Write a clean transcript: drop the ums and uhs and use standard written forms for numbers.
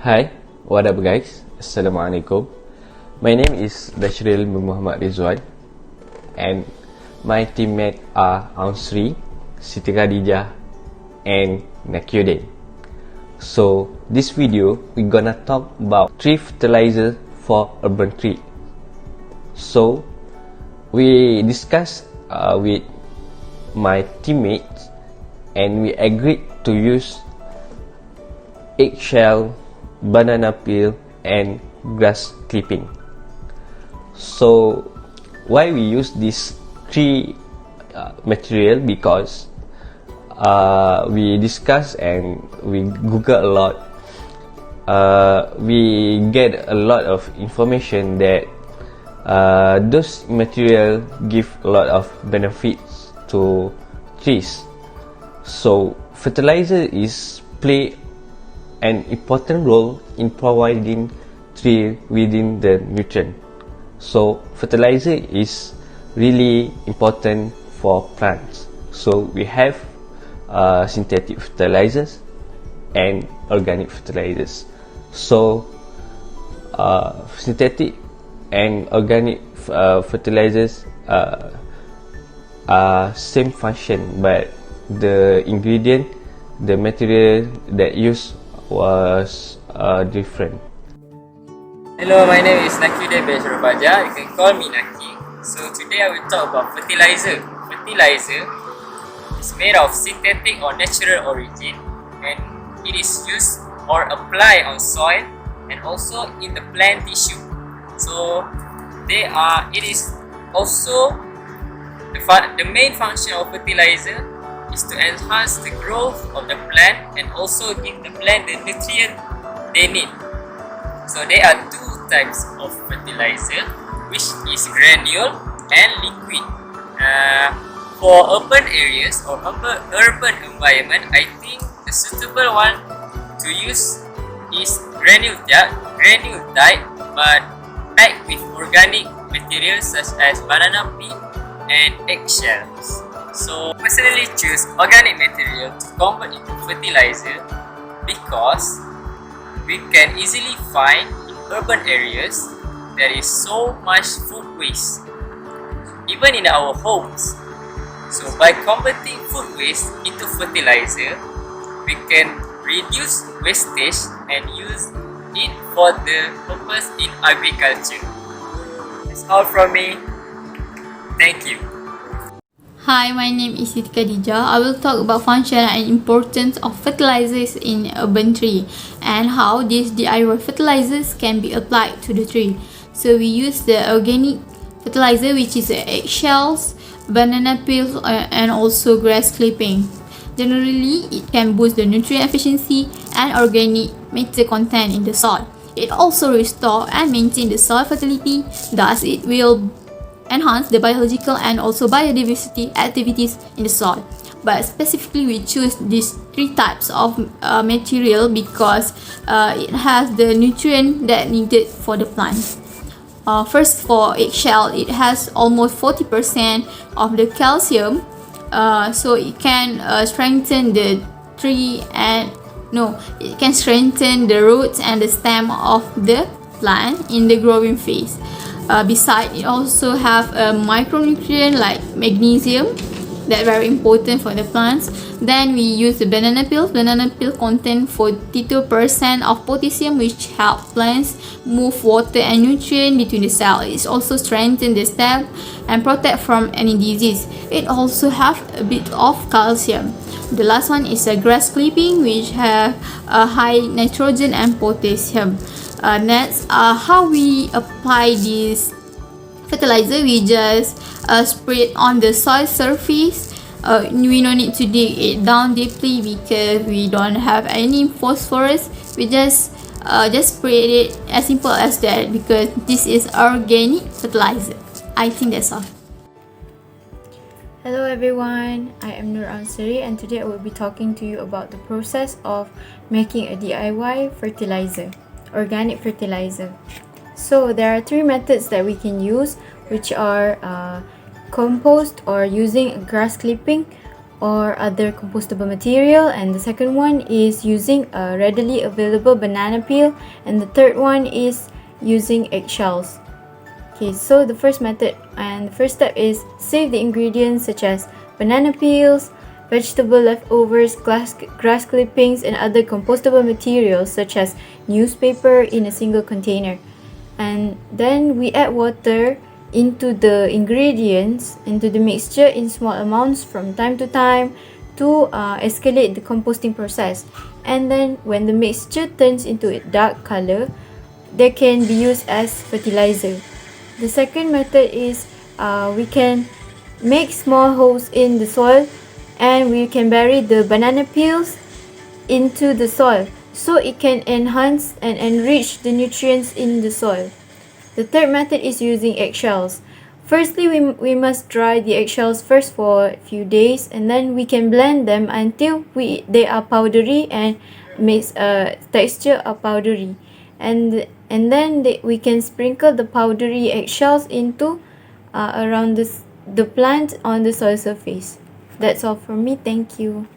Hi, what up guys? Assalamualaikum. My name is Dashril Muhammad Rizwan and my teammates are Ansri, Siti Khadijah and Nakyuddin. So this video we're gonna talk about tree fertilizer for urban tree. So we discussed with my teammates and we agreed to use eggshell, banana peel and grass clipping. So why we use this three material? Because we discuss and we Google a lot. We get a lot of information that those material give a lot of benefits to trees. So fertilizer is play an important role in providing tree within the nutrient. So fertilizer is really important for plants. So we have synthetic fertilizers and organic fertilizers. So synthetic and organic fertilizers are same function, but the ingredient, the material that used was different. Hello, my name is Nakyuddin bin Shurabaja. You can call me Naki. So today I will talk about fertilizer. Fertilizer is made of synthetic or natural origin, and it is used or applied on soil and also in the plant tissue. So it is also the main function of fertilizer is to enhance the growth of the plant and also give the plant the nutrient they need. So there are two types of fertilizer, which is granule and liquid. For urban areas or urban environment, I think the suitable one to use is granule type, but packed with organic materials such as banana peel and eggshells. So personally choose organic material to convert into fertilizer because we can easily find in urban areas there is so much food waste, even in our homes. So by converting food waste into fertilizer, we can reduce wastage and use it for the purpose in agriculture. That's all from me. Thank you. Hi, my name is Siti Khadijah. I will talk about function and importance of fertilizers in urban tree and how these DIY fertilizers can be applied to the tree. So we use the organic fertilizer, which is eggshells, banana peels and also grass clipping. Generally, it can boost the nutrient efficiency and organic matter content in the soil. It also restore and maintain the soil fertility, thus it will enhance the biological and also biodiversity activities in the soil. But specifically we choose these three types of material because it has the nutrient that needed for the plant. First, for eggshell, it has almost 40% of the calcium, so it can strengthen the tree it can strengthen the roots and the stem of the plant in the growing phase. Besides, it also have a micronutrient like magnesium that very important for the plants. Then we use the banana peel. Banana peel contain 42% of potassium, which help plants move water and nutrient between the cells. It also strengthen the stem and protect from any disease. It also have a bit of calcium. The last one is a grass clipping, which have a high nitrogen and potassium. Next, how we apply this fertilizer, we just spray it on the soil surface. We don't need to dig it down deeply because we don't have any phosphorus. We just spray it as simple as that because this is organic fertilizer. I think that's all. Hello everyone, I am Nur Ansari and today I will be talking to you about the process of making a DIY fertilizer, organic fertilizer. So there are three methods that we can use, which are compost or using grass clipping, or other compostable material, and the second one is using a readily available banana peel, and the third one is using eggshells. Okay, so the first method and the first step is save the ingredients such as banana peels, vegetable leftovers, grass clippings, and other compostable materials such as newspaper in a single container. And then we add water into the ingredients, into the mixture in small amounts from time to time to escalate the composting process. And then when the mixture turns into a dark color, they can be used as fertilizer. The second method is we can make small holes in the soil and we can bury the banana peels into the soil so it can enhance and enrich the nutrients in the soil. The third method is using eggshells. Firstly, we must dry the eggshells first for a few days, and then we can blend them until they are powdery and makes texture are powdery. And then we can sprinkle the powdery eggshells into around the plant on the soil surface. That's all from me. Thank you.